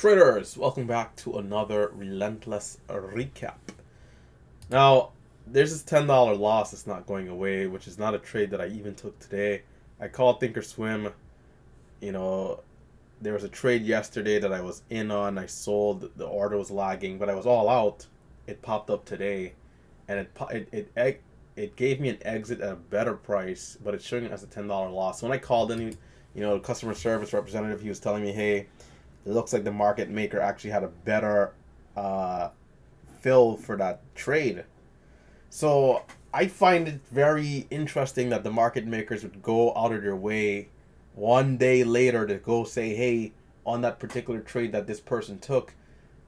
Traders, welcome back to another Relentless recap. Now, there's this $10 loss that's not going away, which is not a trade that I even took today. I called Thinkorswim. You know, there was a trade yesterday that I was in on. I sold. The order was lagging, but I was all out. It popped up today, and it gave me an exit at a better price, but it's showing it as a $10 loss. So when I called in, the customer service representative, he was telling me, hey, it looks like the market maker actually had a better fill for that trade. So I find it very interesting that the market makers would go out of their way one day later to go say, hey, on that particular trade that this person took,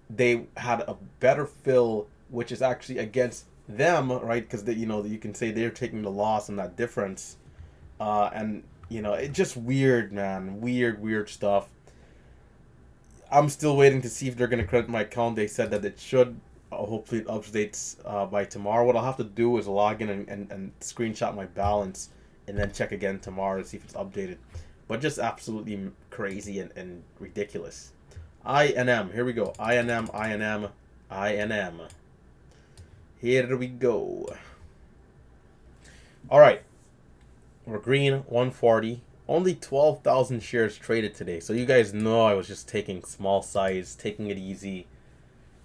they had a better fill, which is actually against them, right? Because you can say they're taking the loss on that difference, and it's just weird, man. Weird stuff. I'm still waiting to see if they're going to credit my account. They said that it should. Hopefully it updates by tomorrow. What I'll have to do is log in and screenshot my balance and then check again tomorrow to see if it's updated. But just absolutely crazy and ridiculous. INM. Here we go. INM. Here we go. All right. We're green, 140. Only 12,000 shares traded today. So you guys know I was just taking small size, taking it easy.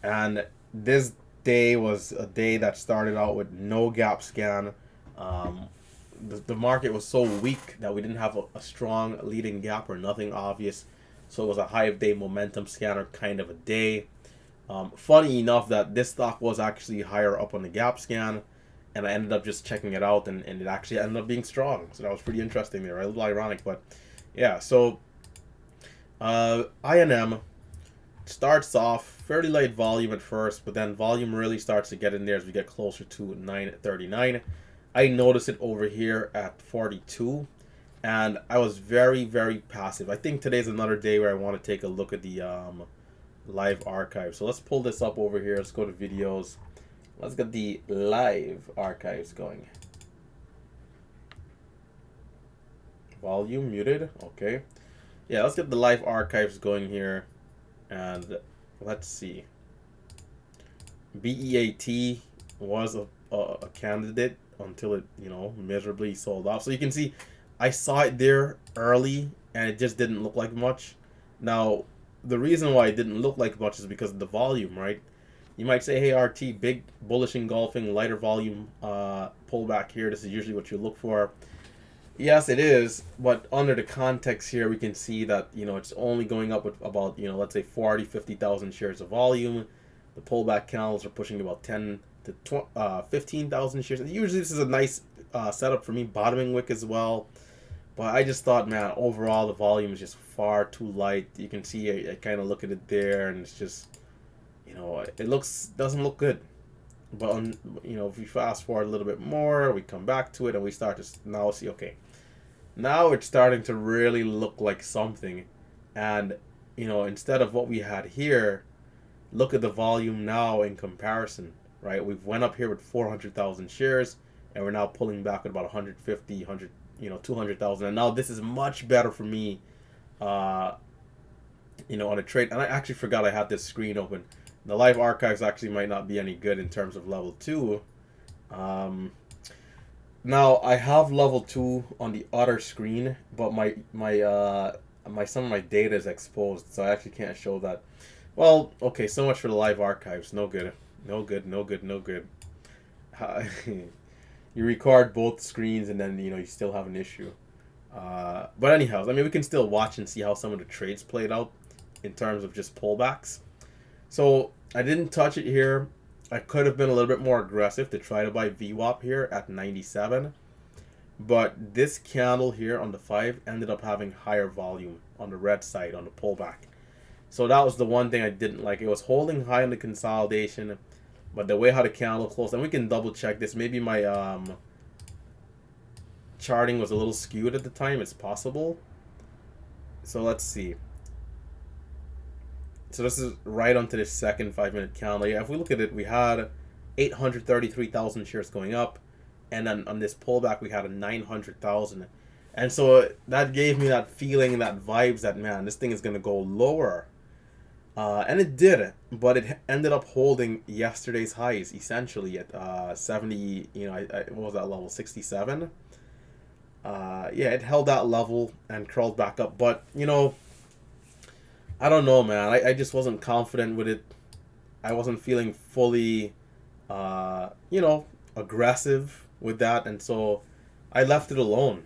And this day was a day that started out with no gap scan. The market was so weak that we didn't have a strong leading gap or nothing obvious. So it was a high day momentum scanner kind of a day. Funny enough that this stock was actually higher up on the gap scan. And I ended up just checking it out, and it actually ended up being strong. So that was pretty interesting there. A little ironic, but yeah. So INM starts off fairly light volume at first, but then volume really starts to get in there as we get closer to 939. I noticed it over here at 42, and I was very passive. I think today's another day where I want to take a look at the live archive. So let's pull this up over here. Let's go to videos. Let's get the live archives going. Volume muted. Okay. Yeah, let's get the live archives going here. And let's see. BEAT was a candidate until it, miserably sold off. So you can see I saw it there early and it just didn't look like much. Now, the reason why it didn't look like much is because of the volume, right? You might say, hey, RT, big bullish engulfing, lighter volume pullback here. This is usually what you look for. Yes, it is. But under the context here, we can see that, it's only going up with about, let's say 40, 50,000 shares of volume. The pullback candles are pushing about 10 to 15,000 shares. Usually this is a nice setup for me, bottoming wick as well. But I just thought, man, overall the volume is just far too light. You can see I kind of look at it there, and it's just... it doesn't look good. But if we fast forward a little bit more, we come back to it and we start to now see, okay, now it's starting to really look like something. And instead of what we had here, look at the volume now in comparison, right? We've went up here with 400,000 shares, and we're now pulling back at about 150, 200,000. And now this is much better for me, on a trade. And I actually forgot I had this screen open. The live archives actually might not be any good in terms of level 2. Now I have level 2 on the other screen, but my some of my data is exposed, so I actually can't show that. Well, okay, so much for the live archives. No good. You record both screens and then you still have an issue. But anyhow, I mean, we can still watch and see how some of the trades played out in terms of just pullbacks. So I didn't touch it here. I could have been a little bit more aggressive to try to buy VWAP here at 97. But this candle here on the 5 ended up having higher volume on the red side on the pullback. So that was the one thing I didn't like. It was holding high in the consolidation, but the way how the candle closed, and we can double check this. Maybe my charting was a little skewed at the time. It's possible. So let's see. So this is right onto this second 5-minute candle. Yeah, if we look at it, we had 833,000 shares going up, and then on this pullback we had a 900,000. And so that gave me that feeling, that vibes that, man, this thing is going to go lower. And it did, but it ended up holding yesterday's highs essentially at 70. What was that level? 67. Yeah, it held that level and crawled back up. But I don't know, man. I just wasn't confident with it. I wasn't feeling fully, aggressive with that, and so I left it alone.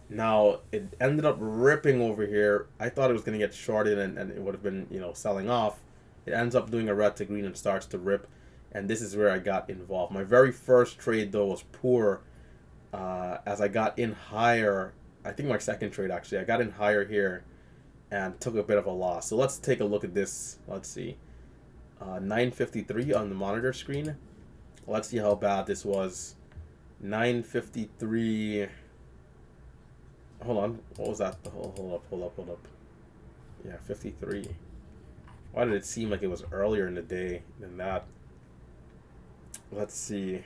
Now it ended up ripping over here. I thought it was gonna get shorted and it would have been selling off. It ends up doing a red to green and starts to rip, and this is where I got involved. My very first trade though was poor, as I got in higher. I think my second trade actually. I got in higher here, and took a bit of a loss. So let's take a look at this. Let's see, 953 on the monitor screen. Let's see how bad this was. 953. Hold on. What was that? Hold up. Yeah, 53. Why did it seem like it was earlier in the day than that? Let's see.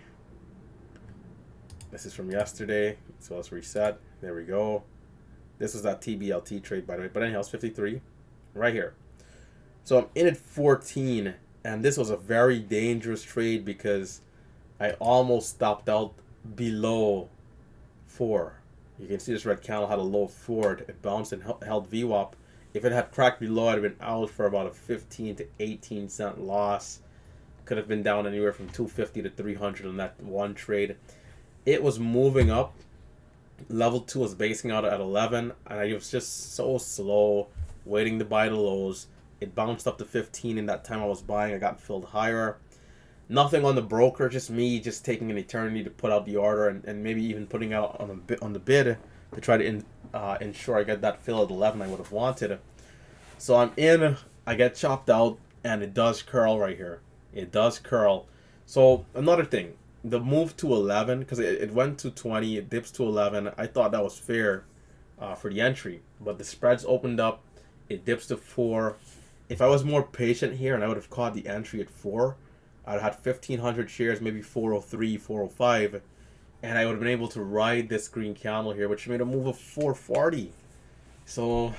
This is from yesterday. So let's reset. There we go. This was that TBLT trade, by the way. But anyhow, it's 53. Right here. So I'm in at 14. And this was a very dangerous trade because I almost stopped out below 4. You can see this red candle had a low 4. It bounced and held VWAP. If it had cracked below, I'd have been out for about a 15 to 18 cent loss. Could have been down anywhere from 250 to 300 on that one trade. It was moving up. Level 2 was basing out at 11, and I was just so slow, waiting to buy the lows. It bounced up to 15 in that time I was buying. I got filled higher. Nothing on the broker, just me just taking an eternity to put out the order and maybe even putting out on the bid to try to ensure I get that fill at 11 I would have wanted. So I'm in, I get chopped out, and it does curl right here. It does curl. So another thing, the move to 11, because it went to 20, it dips to 11. I thought that was fair for the entry, but the spreads opened up, it dips to 4. If I was more patient here and I would have caught the entry at 4, I'd had 1,500 shares, maybe 403, 405, and I would have been able to ride this green candle here, which made a move of 440. So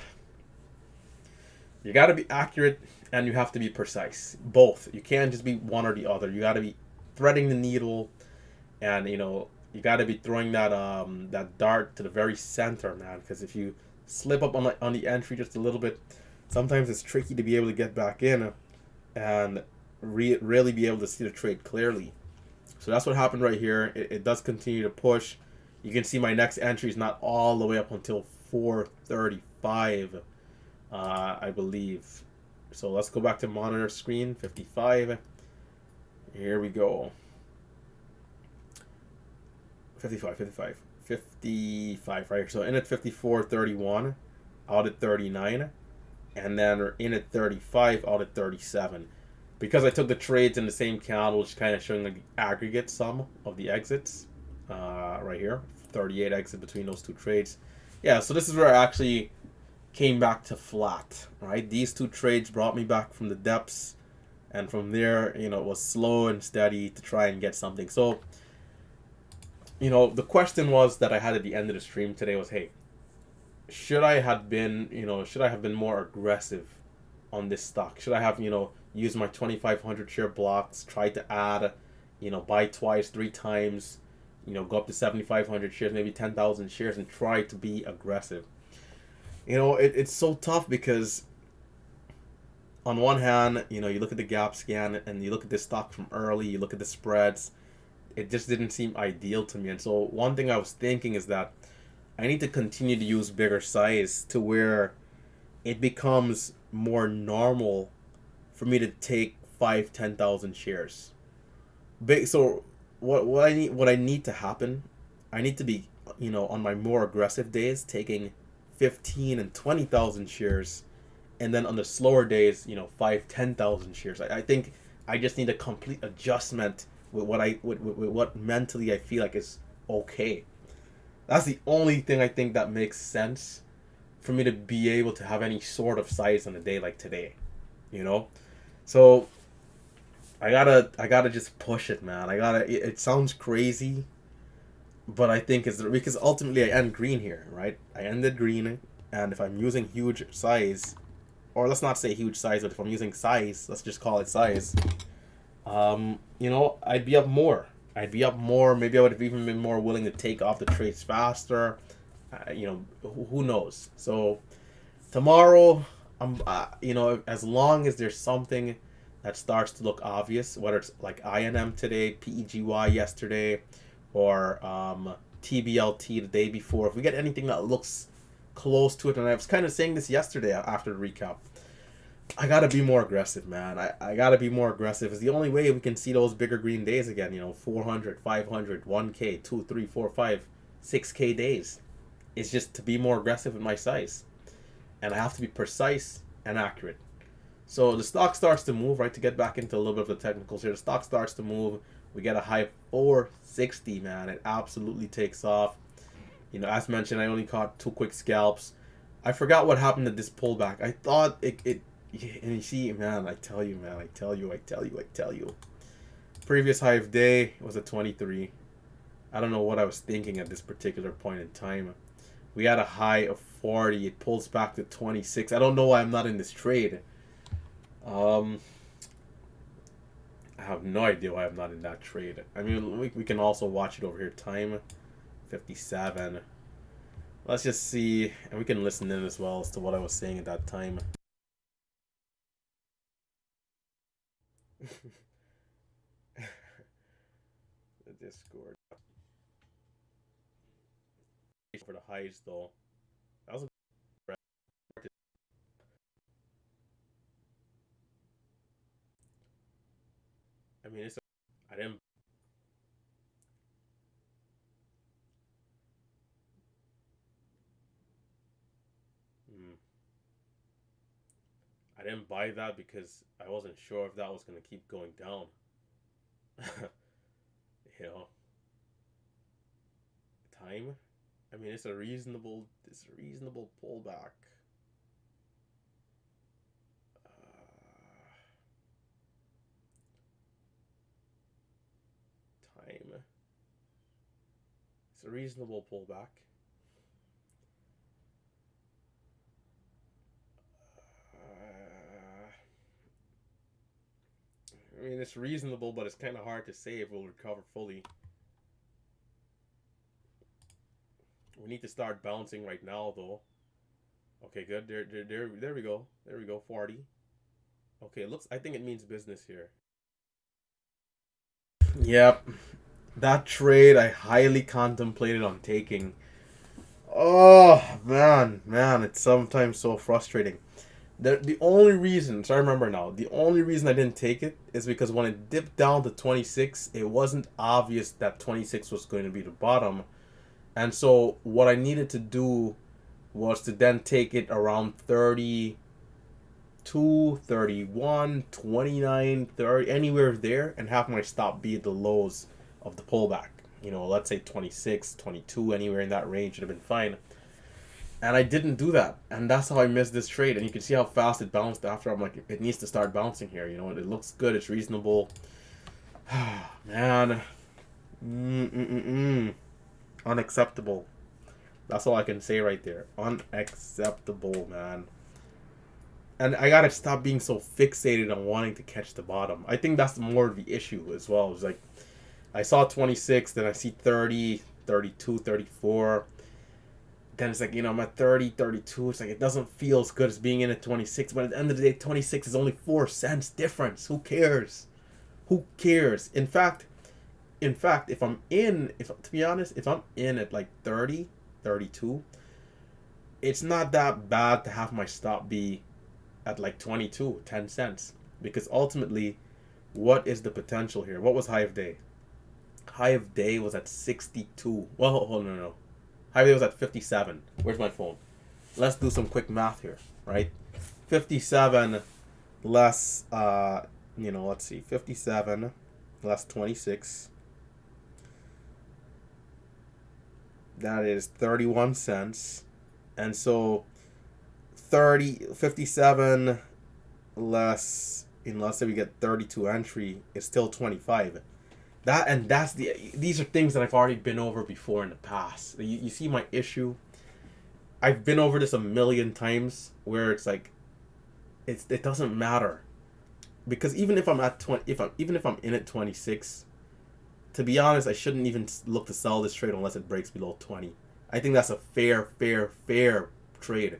you got to be accurate and you have to be precise. Both. You can't just be one or the other. You got to be threading the needle, and you got to be throwing that dart to the very center, man. Because if you slip up on the entry just a little bit, sometimes it's tricky to be able to get back in and really be able to see the trade clearly. So that's what happened right here. It does continue to push. You can see my next entry is not all the way up until 435, I believe. So let's go back to monitor screen, 55. Here we go. 55 right here. So in at 54.31, out at 39, and then we're in at 35, out at 37. Because I took the trades in the same candle, which is kind of showing like the aggregate sum of the exits right here. 38 exit between those two trades. Yeah, so this is where I actually came back to flat, right? These two trades brought me back from the depths, and from there, it was slow and steady to try and get something. So, the question was that I had at the end of the stream today was, hey, should I have been more aggressive on this stock? Should I have, use my 2,500 share blocks, try to add, buy twice, 3 times, go up to 7,500 shares, maybe 10,000 shares, and try to be aggressive? It's so tough because on one hand, you look at the gap scan and you look at this stock from early, you look at the spreads, it just didn't seem ideal to me. And so one thing I was thinking is that I need to continue to use bigger size to where it becomes more normal for me to take 10,000 shares. So what I need to happen, I need to be, on my more aggressive days taking 15 and 20,000 shares, and then on the slower days, 10,000 shares. I think I just need a complete adjustment with what mentally I feel like is okay. That's the only thing I think that makes sense for me to be able to have any sort of size on a day like today, So I gotta just push it, man. It sounds crazy, but I think it's because ultimately I end green here, right? I ended green, and if I'm using huge size, or let's not say huge size, but if I'm using size, let's just call it size. I'd be up more. I'd be up more. Maybe I would have even been more willing to take off the trades faster. Who knows? So tomorrow, as long as there's something that starts to look obvious, whether it's like INM today, PEGY yesterday, or TBLT the day before, if we get anything that looks close to it, and I was kind of saying this yesterday after the recap, I gotta be more aggressive, man. I gotta be more aggressive. It's the only way we can see those bigger green days again. 400, 500, 1K, 2, 3, 4, 5, 6K days. It's just to be more aggressive with my size. And I have to be precise and accurate. So the stock starts to move, right? To get back into a little bit of the technicals here, the stock starts to move. We get a high of 460, man. It absolutely takes off. As mentioned, I only caught 2 quick scalps. I forgot what happened to this pullback. I thought and you see, man, I tell you. Previous high of day was a 23. I don't know what I was thinking at this particular point in time. We had a high of 40. It pulls back to 26. I don't know why I'm not in this trade. I have no idea why I'm not in that trade. I mean, we can also watch it over here. Time 57. Let's just see, and we can listen in as well as to what I was saying at that time. The Discord. For the highs, though. That was a I mean, I didn't. Mm, I didn't buy that because I wasn't sure if that was gonna keep going down. you know, Time. I mean, it's a reasonable pullback. Time. It's a reasonable pullback. I mean, it's reasonable, but it's kind of hard to say if we'll recover fully. We need to start bouncing right now, though. Okay, good. There we go. There we go. 40. Okay, I think it means business here. Yep. That trade I highly contemplated on taking. Oh, man, it's sometimes so frustrating. The only reason, so I remember now, the only reason I didn't take it is because when it dipped down to 26, it wasn't obvious that 26 was going to be the bottom. And so what I needed to do was to then take it around 32, 31, 29, 30, anywhere there, and have my stop be at the lows of the pullback. Let's say 26, 22, anywhere in that range would have been fine. And I didn't do that. And that's how I missed this trade. And you can see how fast it bounced after. I'm like, it needs to start bouncing here. It looks good. It's reasonable. Man. Unacceptable. That's all I can say right there. Unacceptable, man. And I gotta stop being so fixated on wanting to catch the bottom. I think that's more of the issue as well. It's like, I saw 26, then I see 30, 32, 34. Then it's like, I'm at 30, 32. It's like, it doesn't feel as good as being in at 26. But at the end of the day, 26 is only 4 cents difference. Who cares? Who cares? In fact, if I'm in, to be honest, if I'm in at like 30, 32, it's not that bad to have my stop be at like 22, 10 cents. Because ultimately, what is the potential here? What was high of day? High of day was at 62. Well, hold on, no. High of day was at 57. Where's my phone? Let's do some quick math here, right? 57 less, let's see. 57 less 26. That is 31 cents. And so 57 less, let's say we get 32 entry, it's still 25. These are things that I've already been over before in the past. You see my issue? I've been over this a million times where it's like, it doesn't matter, because even if I'm at 20, even if I'm in at 26, to be honest, I shouldn't even look to sell this trade unless it breaks below 20. I think that's a fair trade,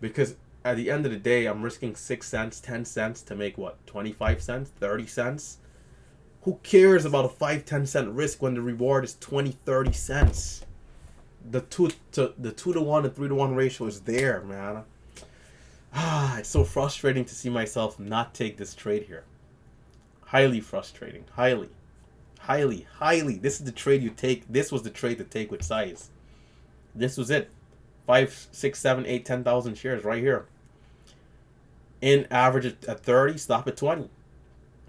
because at the end of the day, I'm risking 6 cents, 10 cents to make what, 25 cents, 30 cents. Who cares about a 5-10 cent risk when the reward is 20-30 cents? The 2 to 1 and 3 to 1 ratio is there, man. It's so frustrating to see myself not take this trade here. Highly frustrating. Highly. This is the trade you take. This was the trade to take with size. This was it. 5, 6, 7, 8, 10,000 shares right here. In average at 30, stop at 20.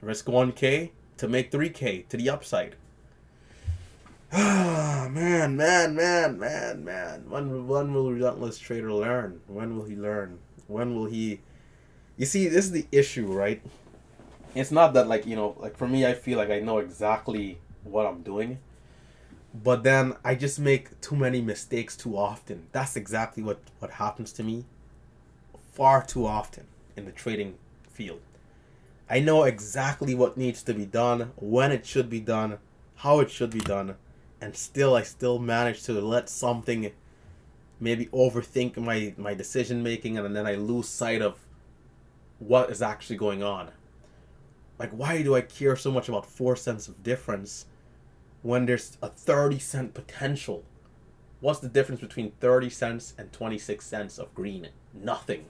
Risk 1K to make 3K to the upside. Man. When will Relentless Trader learn? When will he learn? When will he... You see, this is the issue, right? It's not that, like, you know, like for me, I feel like I know exactly what I'm doing. But then I just make too many mistakes too often. That's exactly what happens to me far too often in the trading field. I know exactly what needs to be done, when it should be done, how it should be done, and I still manage to let something maybe overthink my decision making, and then I lose sight of what is actually going on. Like, why do I care so much about 4 cents of difference when there's a 30-cent potential? What's the difference between 30 cents and 26 cents of green? Nothing.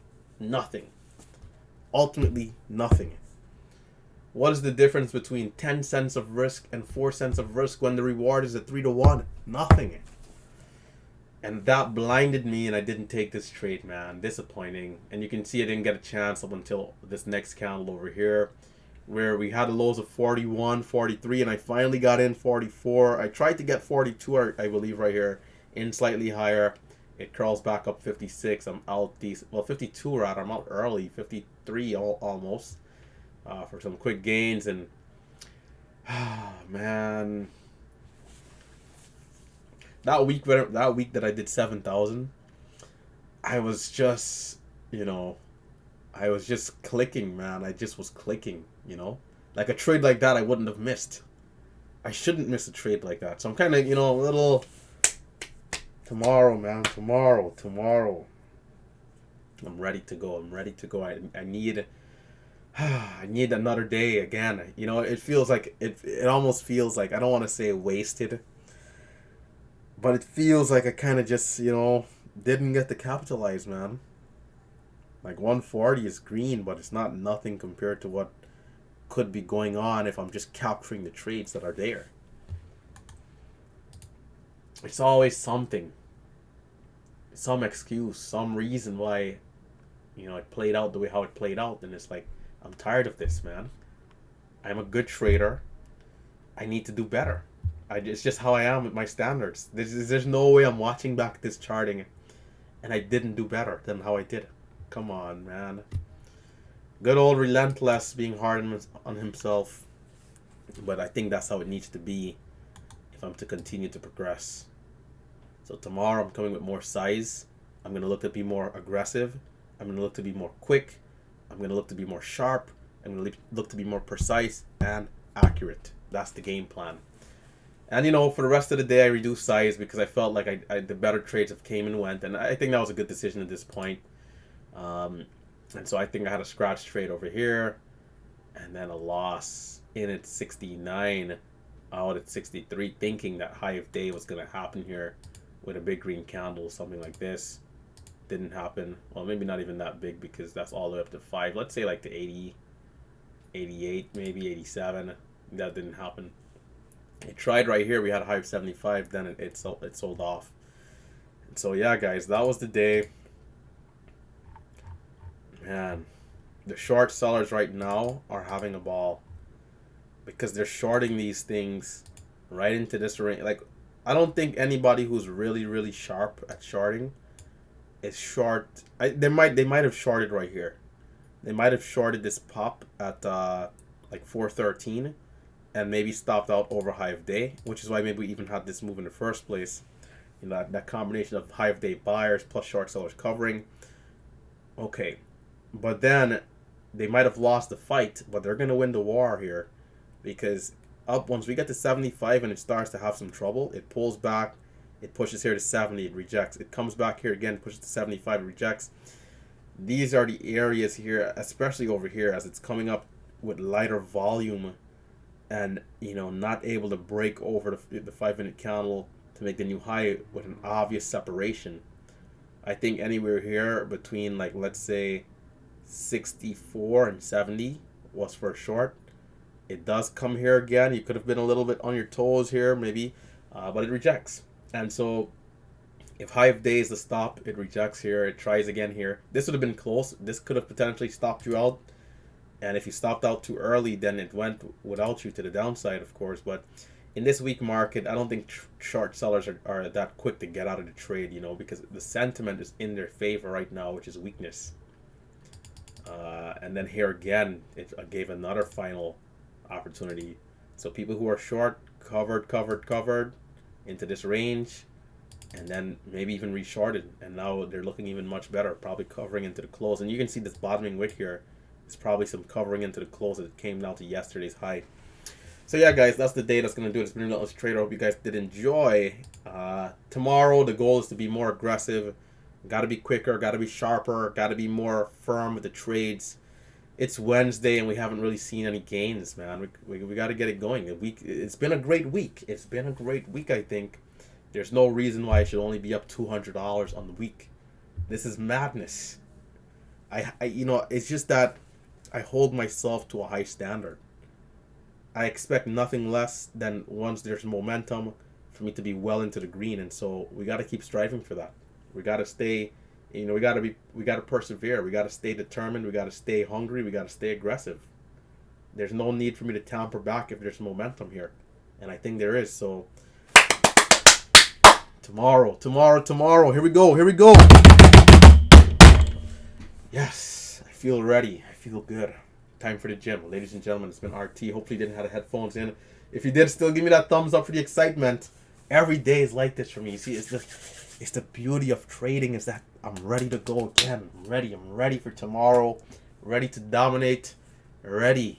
Ultimately, nothing. What is the difference between 10 cents of risk and 4 cents of risk when the reward is at 3 to 1? Nothing. And that blinded me, and I didn't take this trade, man. Disappointing. And you can see I didn't get a chance up until this next candle over here, where we had the lows of 41, 43, and I finally got in 44. I tried to get 42, I believe, right here, in slightly higher. It curls back up 56. I'm out these, well, 52 rather. I'm out early, 53 almost, for some quick gains. And man, that week that I did 7,000, I was just, I was just clicking, man. I just was clicking, like a trade like that I wouldn't have missed. I shouldn't miss a trade like that. So I'm kind of, a little... Tomorrow, man. Tomorrow. I'm ready to go. I need I need another day again. It feels like it almost feels like, I don't want to say wasted, but it feels like I kind of just, didn't get to capitalize, man. Like 140 is green, but it's not nothing compared to what could be going on if I'm just capturing the trades that are there. It's always something, some excuse, some reason why, it played out the way how it played out. And it's like, I'm tired of this, man. I'm a good trader. I need to do better. It's just how I am with my standards. There's no way I'm watching back this charting and I didn't do better than how I did. Come on, man. Good old Relentless being hard on himself. But I think that's how it needs to be if I'm to continue to progress. So tomorrow I'm coming with more size. I'm going to look to be more aggressive. I'm going to look to be more quick. I'm going to look to be more sharp. I'm going to look to be more precise and accurate. That's the game plan. And, for the rest of the day, I reduced size because I felt like the better trades have came and went. And I think that was a good decision at this point. And so I think I had a scratch trade over here. And then a loss in at 69, out at 63, thinking that high of day was going to happen here with a big green candle, something like this. Didn't happen. Well, maybe not even that big, because that's all the way up to 5. Let's say like to 80, 88, maybe 87. That didn't happen. It tried right here. We had a high of 75. Then it sold off. And so yeah, guys, that was the day. Man, the short sellers right now are having a ball, because they're shorting these things right into this range. Like, I don't think anybody who's really sharp at shorting is short. They might have shorted right here. They might have shorted this pop at like 413 and maybe stopped out over high of day, which is why maybe we even had this move in the first place. That combination of high of day buyers plus short sellers covering. Okay, but then they might have lost the fight, but they're going to win the war here, because up once we get to 75 and it starts to have some trouble, it pulls back, it pushes here to 70, it rejects. It comes back here again, pushes to 75, it rejects. These are the areas here, especially over here, as it's coming up with lighter volume and, you know, not able to break over the 5-minute candle to make the new high with an obvious separation. I think anywhere here between, like, let's say 64 and 70 was for a short. It does come here again. You could have been a little bit on your toes here, maybe, but it rejects. And so if high of day is the stop, it rejects here. It tries again here. This would have been close. This could have potentially stopped you out. And if you stopped out too early, then it went without you to the downside, of course. But in this weak market, I don't think short sellers are that quick to get out of the trade, you know, because the sentiment is in their favor right now, which is weakness. And then here again, it gave another final opportunity. So people who are short covered into this range, and then maybe even reshorted, and now they're looking even much better, probably covering into the close. And you can see this bottoming wick here. It's probably some covering into the close that came down to yesterday's high. So yeah, guys, that's the day that's going to do it. It's been a Relentless Trader. I hope you guys did enjoy. Tomorrow, the goal is to be more aggressive. Got to be quicker, got to be sharper, got to be more firm with the trades. It's Wednesday and we haven't really seen any gains, man. We got to get it going. It's been a great week. It's been a great week, I think. There's no reason why I should only be up $200 on the week. This is madness. You know, it's just that I hold myself to a high standard. I expect nothing less than, once there's momentum, for me to be well into the green, and so we got to keep striving for that. We got to stay, you know, we got to persevere. We got to stay determined. We got to stay hungry. We got to stay aggressive. There's no need for me to tamper back if there's momentum here, and I think there is. So tomorrow. Here we go. Yes, I feel ready. I feel good. Time for the gym. Ladies and gentlemen, it's been RT. Hopefully you didn't have the headphones in. If you did, still give me that thumbs up for the excitement. Every day is like this for me. You see, it's the beauty of trading is that I'm ready to go again. I'm ready for tomorrow. Ready to dominate. Ready.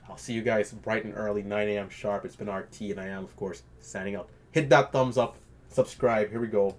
I'll see you guys bright and early, 9 a.m. sharp. It's been RT, and I am, of course, signing out. Hit that thumbs up. Subscribe. Here we go.